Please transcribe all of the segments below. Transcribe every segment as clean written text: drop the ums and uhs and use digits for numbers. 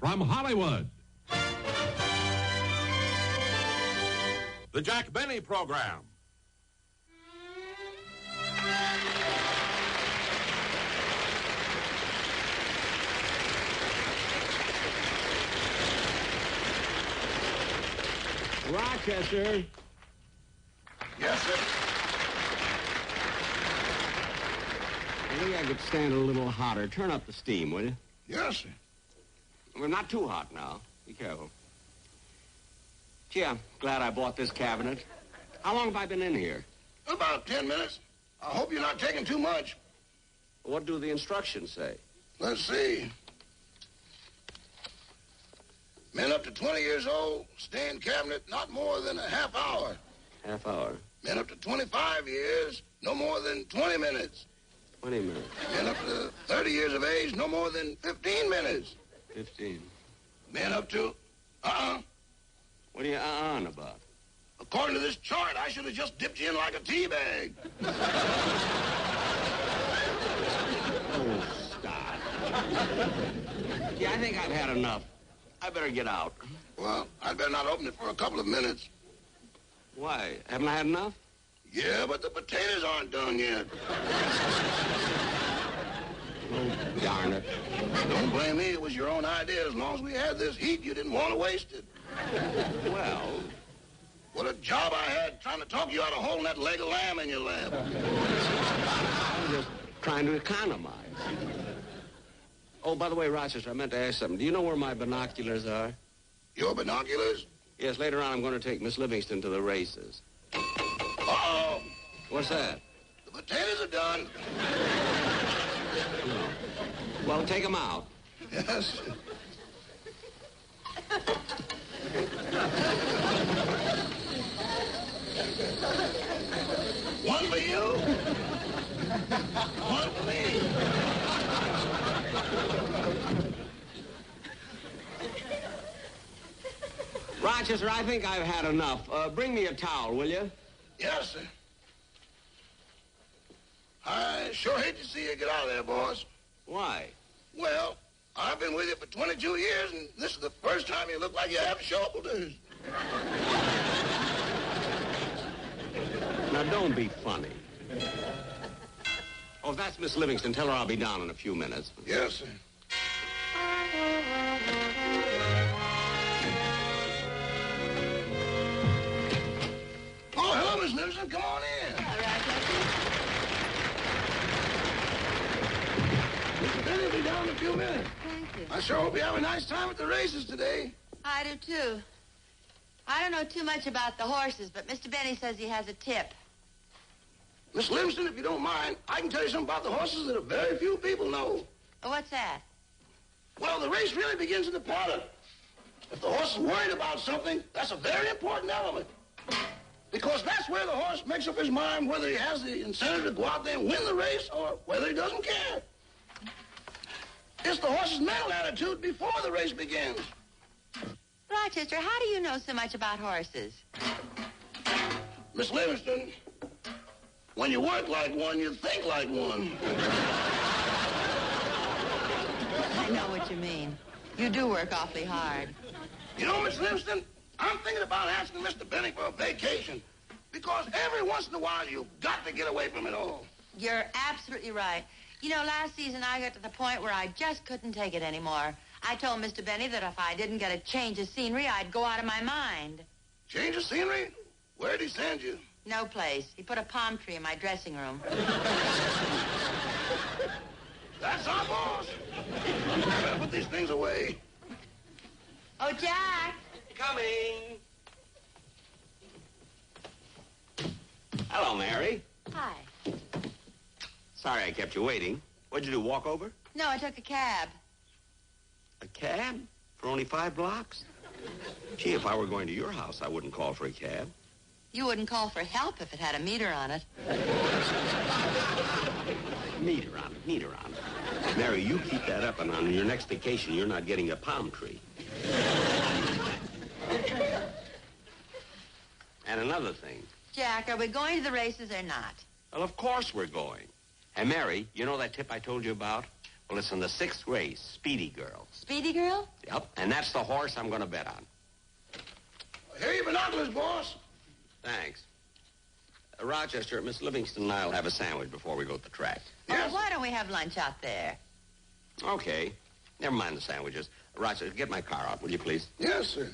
from Hollywood. The Jack Benny Program. Rochester. Yes, sir. I think I could stand a little hotter. Turn up the steam, will you? Yes, sir. Well, not too hot now. Be careful. Gee, I'm glad I bought this cabinet. How long have I been in here? About 10 minutes. I hope you're not taking too much. What do the instructions say? Let's see. Men up to 20 years old, stay in cabinet not more than a half hour. Half hour. Men up to 25 years, no more than 20 minutes. 20 minutes. Men up to 30 years of age, no more than 15 minutes. 15. Men up to, What are you on about? According to this chart, I should have just dipped you in like a tea bag. Oh, stop. Gee, I think I've had enough. I better get out. Well, I'd better not open it for a couple of minutes. Why? Haven't I had enough? Yeah, but the potatoes aren't done yet. Oh, darn it. Don't blame me. It was your own idea. As long as we had this heat, you didn't want to waste it. Well... What a job I had trying to talk you out of holding that leg of lamb in your lap. I was just trying to economize. Oh, by the way, Rochester, I meant to ask something. Do you know where my binoculars are? Your binoculars? Yes, later on I'm going to take Miss Livingston to the races. Uh-oh. What's that? The potatoes are done. No. Well, take them out. Yes. One for you. One for me. Rochester, I think I've had enough. Bring me a towel, will you? Yes, sir. I sure hate to see you get out of there, boss. Why? Well, I've been with you for 22 years, and this is the first time you look like you have shoulders. Now, don't be funny. Oh, if that's Miss Livingston, tell her I'll be down in a few minutes. Yes, sir. Oh, hello, Miss Livingston. Come on in. All right, Mr. Benny will be down in a few minutes. thank you. I sure hope you have a nice time at the races today. I do, too. I don't know too much about the horses, but Mr. Benny says he has a tip. Miss Livingston, if you don't mind, I can tell you something about the horses that a very few people know. Oh, what's that? Well, the race really begins in the paddock. If the horse is worried about something, that's a very important element. Because that's where the horse makes up his mind whether he has the incentive to go out there and win the race or whether he doesn't care. It's the horse's mental attitude before the race begins. Rochester, how do you know so much about horses? Miss Livingston, when you work like one, you think like one. I know what you mean. You do work awfully hard. You know, Miss Livingston, I'm thinking about asking Mr. Benny for a vacation. Because every once in a while, you've got to get away from it all. You're absolutely right. You know, last season I got to the point where I just couldn't take it anymore. I told Mr. Benny that if I didn't get a change of scenery, I'd go out of my mind. Change of scenery? Where'd he send you? No place. He put a palm tree in my dressing room. That's our boss. I better put these things away. Oh, Jack! Coming. Hello, Mary. Hi. Sorry I kept you waiting. What'd you do, walk over? No, I took a cab. A cab? For only 5 blocks? Gee, if I were going to your house, I wouldn't call for a cab. You wouldn't call for help if it had a meter on it. Meter on it. Mary, you keep that up, and on your next vacation, you're not getting a palm tree. And another thing. Jack, are we going to the races or not? Well, of course we're going. Hey, Mary, you know that tip I told you about? Well, it's in the 6th race, Speedy Girl. Speedy Girl? Yep, and that's the horse I'm going to bet on. Here are your binoculars, boss. Thanks. Rochester, Miss Livingston and I'll have a sandwich before we go to the track. Yes. Oh, why don't we have lunch out there? Okay. Never mind the sandwiches. Rochester, get my car out, will you, please? Yes, sir.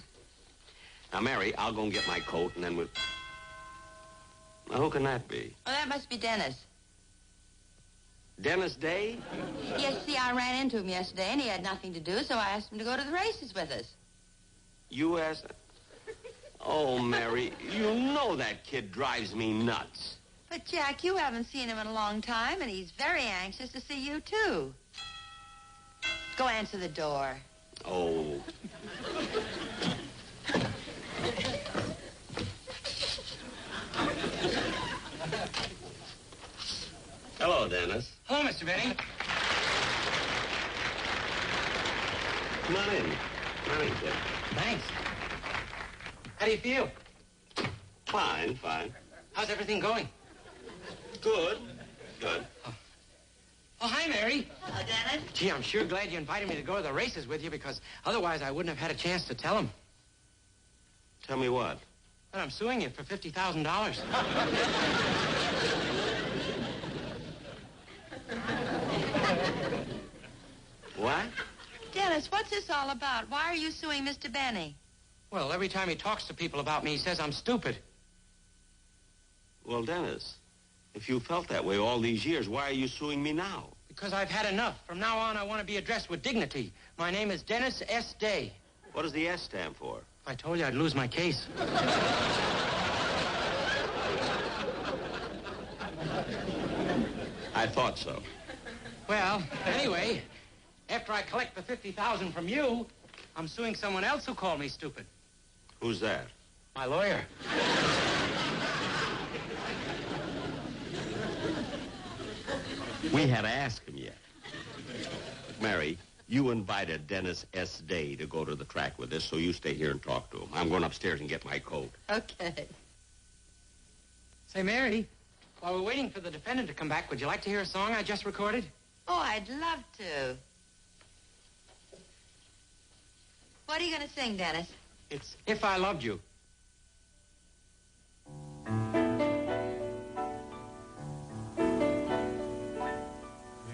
Now, Mary, I'll go and get my coat, and then we'll... Now, who can that be? Oh, that must be Dennis. Dennis Day? Yes, see, I ran into him yesterday, and he had nothing to do, so I asked him to go to the races with us. You asked... Oh, Mary, you know that kid drives me nuts. But, Jack, you haven't seen him in a long time, and he's very anxious to see you, too. Go answer the door. Oh. Hello, Dennis. Hello, Mr. Benny. Come on in. Come on in, kid. Thanks. How do you feel? Fine, fine. How's everything going? Good. Good. Oh, hi, Mary. Hello, Dennis. Gee, I'm sure glad you invited me to go to the races with you, because otherwise I wouldn't have had a chance to tell him. Tell me what? But I'm suing you for $50,000. What? Dennis, what's this all about? Why are you suing Mr. Benny? Well, every time he talks to people about me, he says I'm stupid. Well, Dennis, if you felt that way all these years, why are you suing me now? Because I've had enough. From now on, I want to be addressed with dignity. My name is Dennis S. Day. What does the S stand for? If I told you, I'd lose my case. I thought so. Well, anyway, after I collect the $50,000 from you, I'm suing someone else who called me stupid. Who's that? My lawyer. We had to ask him yet. Mary, you invited Dennis S. Day to go to the track with us, so you stay here and talk to him. I'm going upstairs and get my coat. Okay. Say, Mary, while we're waiting for the defendant to come back, would you like to hear a song I just recorded? Oh, I'd love to. What are you going to sing, Dennis? It's If I Loved You.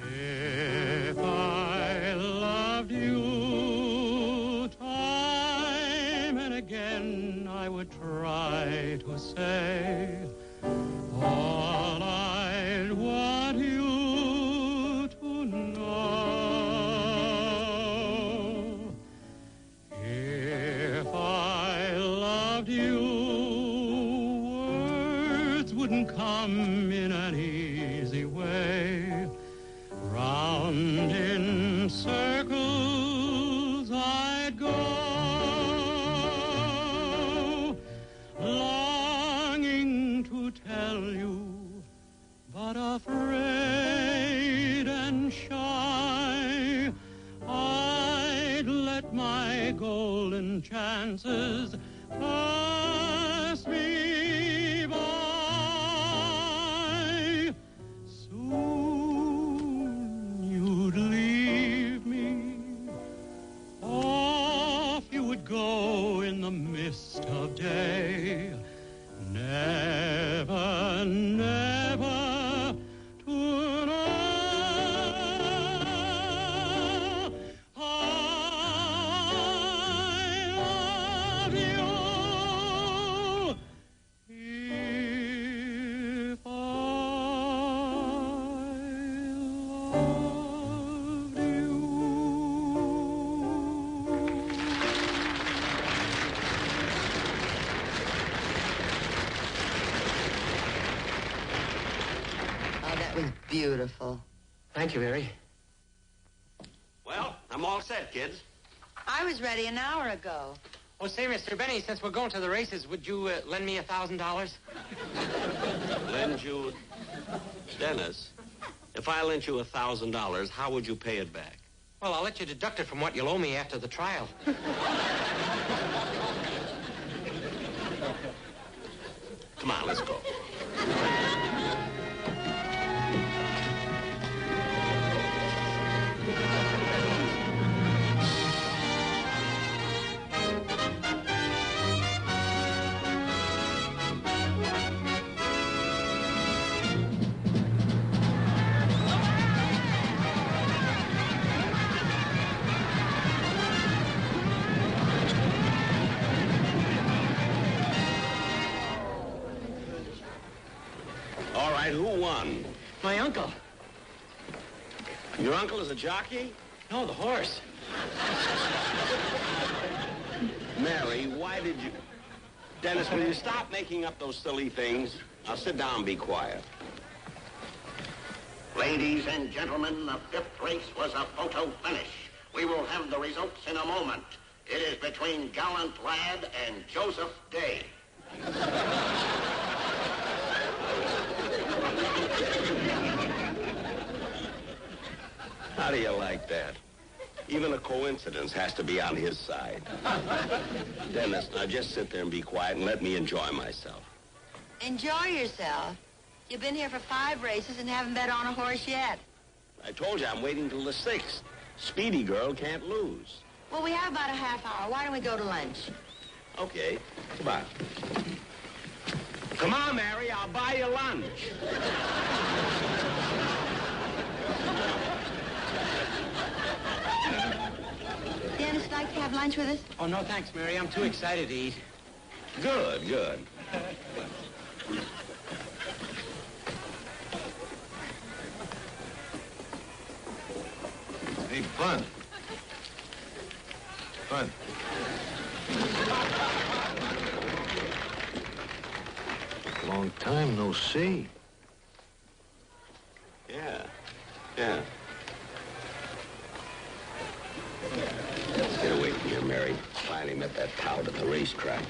If I loved you time and again, I would try to say all I'd want you to know. If I loved you, words wouldn't come in an easy way. Round in circles I'd go, longing to tell you, but afraid and shy. I'd let my golden chances pass me by. Soon you'd leave me, off you would go in the mist of day. Never, never to know. I love you. If I loved you. Oh, that was beautiful. Thank you, Mary. Well, I'm all set, kids. I was ready an hour ago. Oh, say, Mr. Benny, since we're going to the races, would you lend me $1,000? Lend you... Dennis, if I lent you $1,000, how would you pay it back? Well, I'll let you deduct it from what you'll owe me after the trial. Come on, let's go. right, who won? My uncle. Your uncle is a jockey? No, the horse. Mary, why did you... Dennis, will you stop making up those silly things? Now sit down and be quiet. Ladies and gentlemen, the fifth race was a photo finish. We will have the results in a moment. It is between Gallant Lad and Joseph Day. How do you like that? Even a coincidence has to be on his side. Dennis, now just sit there and be quiet and let me enjoy myself. Enjoy yourself. You've been here for 5 races and haven't bet on a horse yet. I told you I'm waiting till the 6th. Speedy girl can't lose. Well, we have about a half hour. Why don't we go to lunch? Okay, come on. Come on, Mary, I'll buy you lunch. Dennis, would like to have lunch with us? Oh, no, thanks, Mary. I'm too excited to eat. Good, good. Hey, Bud. Bud. Long time no see. Yeah. Get away from here, Mary. Finally met that tout at the racetrack.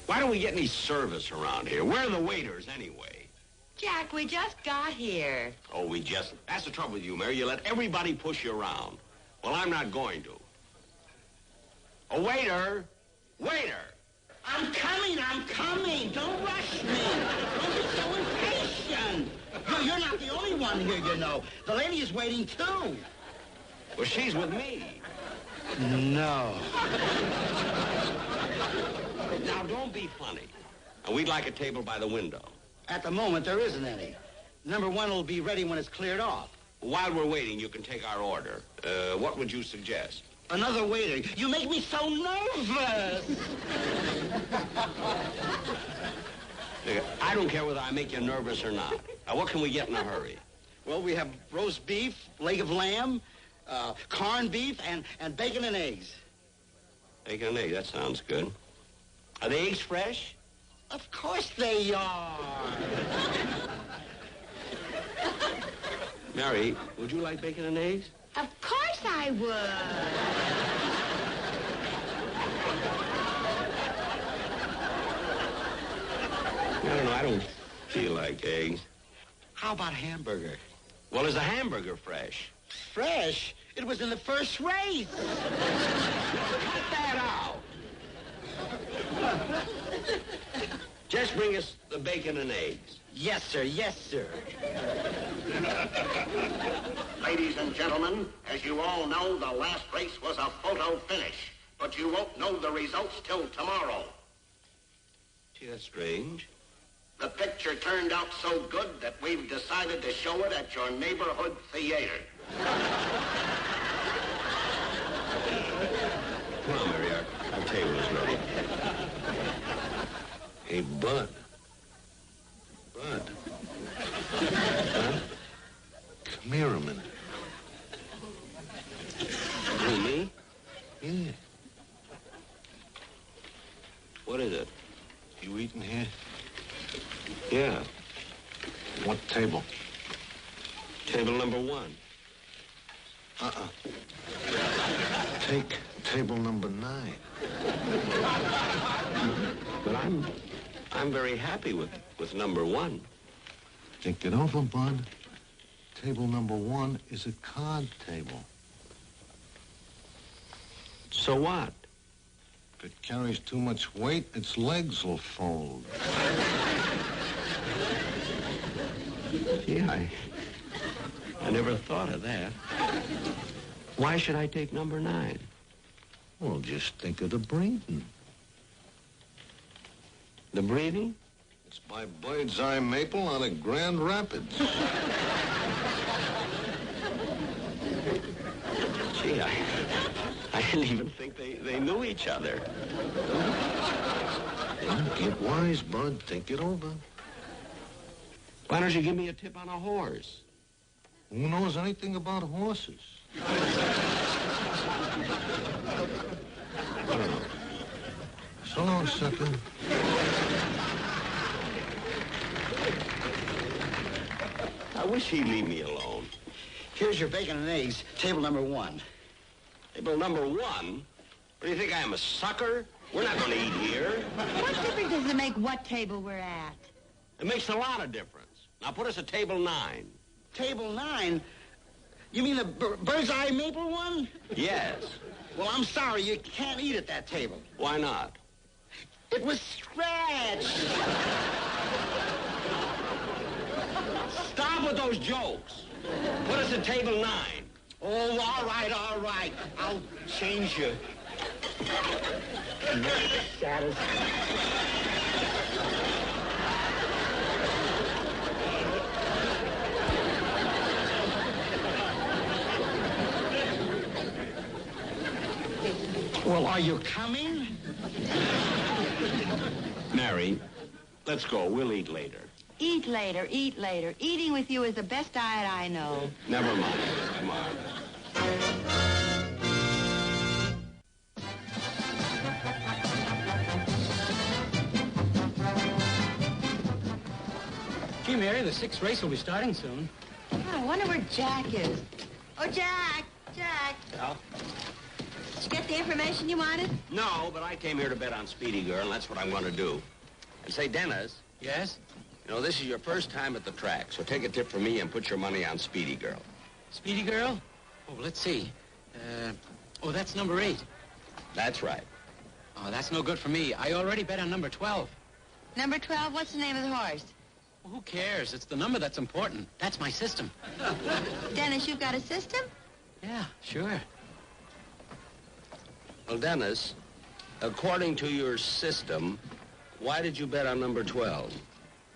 Why don't we get any service around here? Where are the waiters, anyway? Jack, we just got here. Oh, that's the trouble with you, Mary. You let everybody push you around. Well, I'm not going to. A waiter! Waiter! I'm coming. Don't rush me. Don't be so impatient. You're not the only one here, you know. The lady is waiting, too. Well, she's with me. No. Now, don't be funny. We'd like a table by the window. At the moment, there isn't any. Number 1 will be ready when it's cleared off. While we're waiting, you can take our order. What would you suggest? Another waiter. You make me so nervous. I don't care whether I make you nervous or not. Now, what can we get in a hurry? Well, we have roast beef, leg of lamb, corned beef, and bacon and eggs. Bacon and egg, that sounds good. Are the eggs fresh? Of course they are. Mary, would you like bacon and eggs? Of course I would. I don't know. I don't feel like eggs. How about hamburger? Well, is the hamburger fresh? Fresh? It was in the first race. Cut that out. Just bring us the bacon and eggs. Yes, sir. Yes, sir. Ladies and gentlemen, as you all know, the last race was a photo finish. But you won't know the results till tomorrow. Gee, that's strange. The picture turned out so good that we've decided to show it at your neighborhood theater. Come on, Mary, our table is ready. Hey, Bud. Bud. Huh? Come here a minute. Who, me? Yeah. What is it? You eating here? Yeah. What table? Table number 1. Take table number 9. But I'm very happy with number 1. Think it over, Bud. Table number 1 is a card table. So what? If it carries too much weight, its legs will fold. Gee, I never thought of that. Why should I take number 9? Well, just think of the breeding. The breeding? It's by Bird's Eye Maple out of Grand Rapids. Gee, I didn't even think they knew each other. Get wise, Bud. Think it over. Why don't you give me a tip on a horse? Who knows anything about horses? So long, sucker. I wish he'd leave me alone. Here's your bacon and eggs, table number 1. Table number 1? What do you think, I am a sucker? We're not going to eat here. What difference does it make what table we're at? It makes a lot of difference. Now put us at table 9. Table 9? You mean the Bird's Eye Maple one? Yes. Well, I'm sorry, you can't eat at that table. Why not? It was scratched. Stop with those jokes. Put us at table 9. Oh, all right. I'll change you. Well, are you coming? Mary, let's go. We'll eat later. Eat later, eat later. Eating with you is the best diet I know. Never mind. Come on. Gee, Mary, the 6th race will be starting soon. I wonder where Jack is. Oh, Jack! Well, Did you get the information you wanted? no, but I came here to bet on Speedy Girl, and that's what I'm going to do. And say, Dennis, Yes? you know, this is your first time at the track, so take a tip from me and put your money on Speedy Girl. Speedy Girl? Oh, let's see. That's number 8. That's right. Oh, that's no good for me. I already bet on number 12. Number 12, what's the name of the horse? Well, who cares? It's the number that's important. That's my system. Dennis, you've got a system? Yeah, sure. Well, Dennis, according to your system, why did you bet on number 12?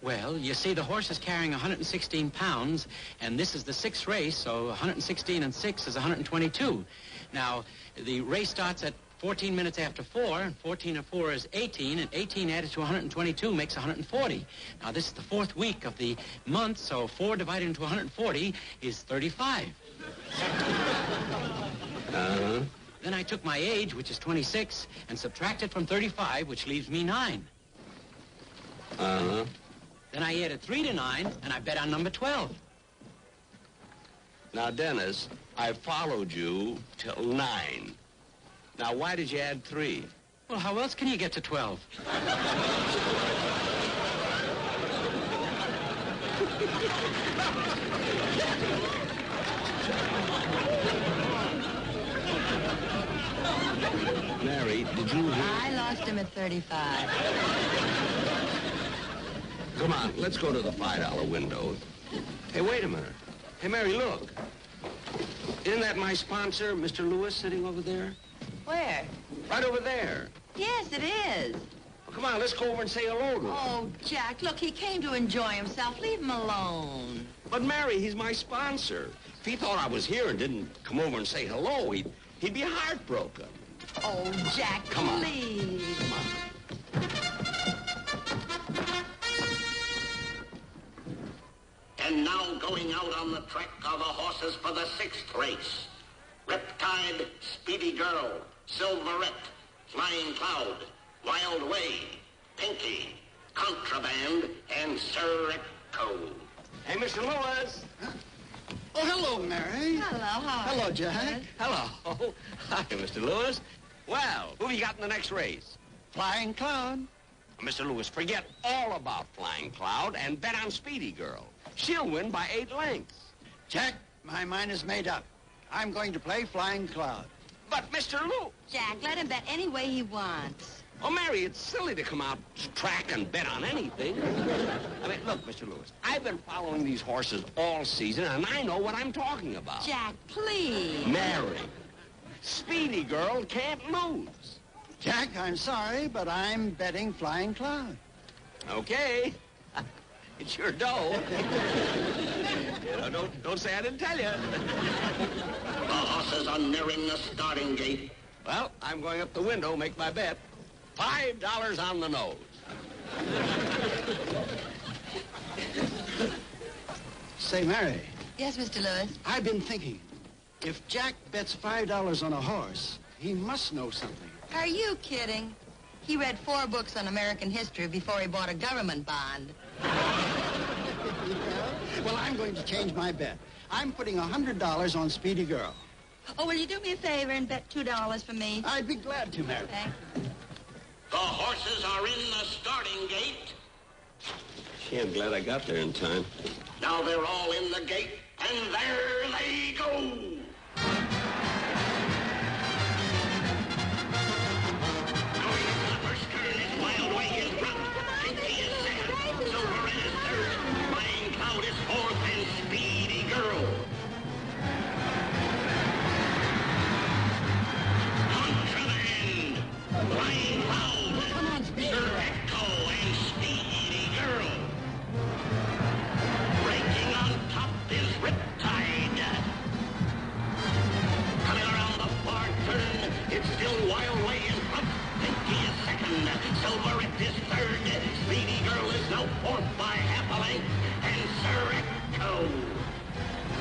Well, you see, the horse is carrying 116 pounds, and this is the 6th race, so 116 and 6 is 122. Now, the race starts at 14 minutes after 4, and 14 and 4 is 18, and 18 added to 122 makes 140. Now, this is the 4th week of the month, so 4 divided into 140 is 35. Uh-huh. Then I took my age, which is 26, and subtracted from 35, which leaves me 9. Uh-huh. Then I added 3 to 9, and I bet on number 12. Now, Dennis, I followed you till 9. Now, why did you add 3? Well, how else can you get to 12? Mary, did you hear? I lost him at 35. Come on, let's go to the $5 window. Hey, wait a minute. Hey, Mary, look. Isn't that my sponsor, Mr. Lewis, sitting over there? Where? Right over there. Yes, it is. Well, come on, let's go over and say hello to him. Oh, Jack, look, he came to enjoy himself. Leave him alone. But, Mary, he's my sponsor. If he thought I was here and didn't come over and say hello, he'd be heartbroken. Oh, Jack, Come on. please. Come on. And now going out on the track are the horses for the 6th race. Riptide, Speedy Girl, Silverette, Flying Cloud, Wild Way, Pinky, Contraband, and Sirocco. Hey, Mr. Lewis. Oh, hello, Mary. Hello, how are Hello, you? Jack. Hello. Hi, Mr. Lewis. Well, who have you got in the next race? Flying Cloud. Mr. Lewis, forget all about Flying Cloud and bet on Speedy Girl. She'll win by 8 lengths. Jack, my mind is made up. I'm going to play Flying Cloud. But, Mr. Lewis... Jack, let him bet any way he wants. Oh, Mary, it's silly to come out track and bet on anything. I mean, look, Mr. Lewis, I've been following these horses all season, and I know what I'm talking about. Jack, please. Mary, Speedy Girl can't lose. Jack, I'm sorry, but I'm betting Flying Cloud. Okay. It's your dough. Don't say I didn't tell you. The horses are nearing the starting gate. Well, I'm going up the window, make my bet. $5 on the nose. Say, Mary, Yes, Mr. Lewis. I've been thinking. If Jack bets $5 on a horse, he must know something. Are you kidding? He read 4 books on American history before he bought a government bond. Well, I'm going to change my bet. I'm putting $100 on Speedy Girl. Oh, will you do me a favor and bet $2 for me? I'd be glad to, Mary. Thank you. The horses are in the starting gate. Gee, I'm glad I got there in time. Now they're all in the gate, and there they go. Going into the first turn is Wild Way in front. Pinky is second. Silver is third. Flying Cloud is fourth, and Speedy Girl. Contraband. Flying Cloud. Come on, Speedy. Sir Echo and Speedy Girl. Breaking on top is Riptide. Coming around the far turn, it's still Wild Way in front. Pinky is second. Silverette is third. Speedy Girl is now fourth by half a length. And Sir Echo.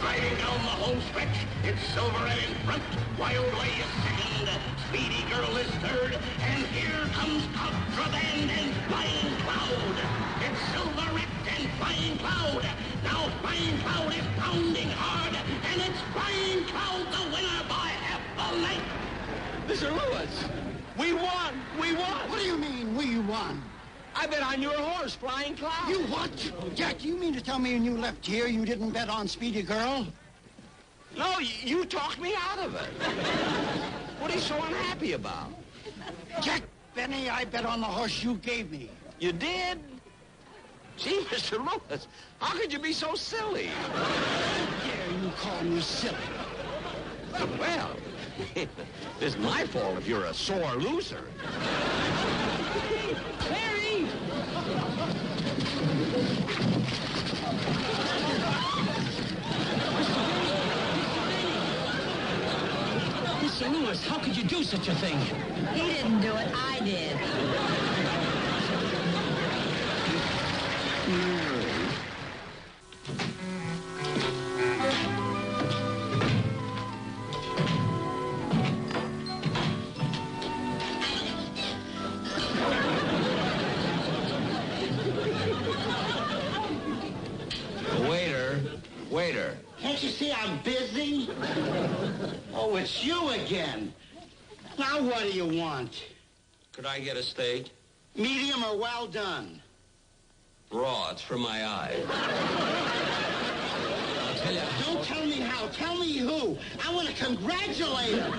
Driving down the home stretch, it's Silverette in front. Wild Way is second. Speedy Girl is third. And here comes Contraband and Flying Cloud. It's Silverette and Flying Cloud. Now Flying Cloud is pounding hard. And it's Flying Cloud the winner by half a length. Mr. Lewis, we won. We won. What do you mean, we won? I bet on your horse, Flying Cloud. You what? Jack, you mean to tell me when you left here you didn't bet on Speedy Girl? No, you talked me out of it. What are you so unhappy about? Jack Benny, I bet on the horse you gave me. You did? Gee, Mr. Lewis, how could you be so silly? Dare you call me silly? Well, it's my fault if you're a sore loser. Mary! Mr. Lewis, how could you do such a thing? He didn't do it. I did. Waiter. Can't you see I'm busy? Oh, it's you again. Now what do you want? Could I get a steak? Medium or well done? Raw, it's for my eyes. Don't tell me how. Tell me who. I want to congratulate him.